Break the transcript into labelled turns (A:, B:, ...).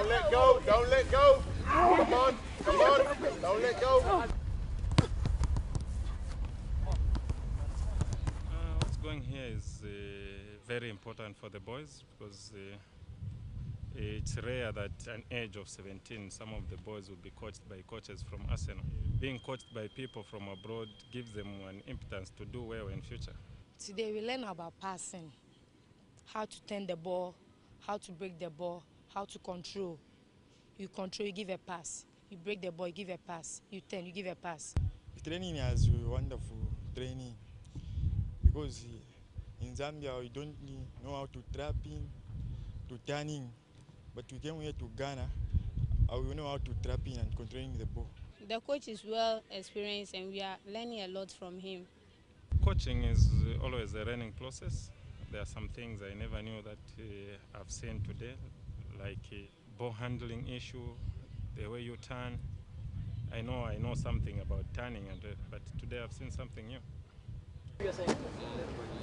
A: Don't let go. Don't let go. Come on. Come on. Don't let go.
B: What's going here is very important for the boys because it's rare that at an age of 17 some of the boys will be coached by coaches from Arsenal. Being coached by people from abroad gives them an impetus to do well in future.
C: Today we learn about passing, how to turn the ball, how to break the ball, how to control. You control, you give a pass. You break the ball, you give a pass. You turn, you give a pass.
D: Training is wonderful training because in Zambia we don't know how to trap in, to turn in, but we came here to Ghana, we know how to trap in and controlling the ball.
E: The coach is well experienced and we are learning a lot from him.
B: Coaching is always a learning process. There are some things I never knew that I've seen today, like ball handling issue, the way you turn. I know something about turning, but today I've seen something new.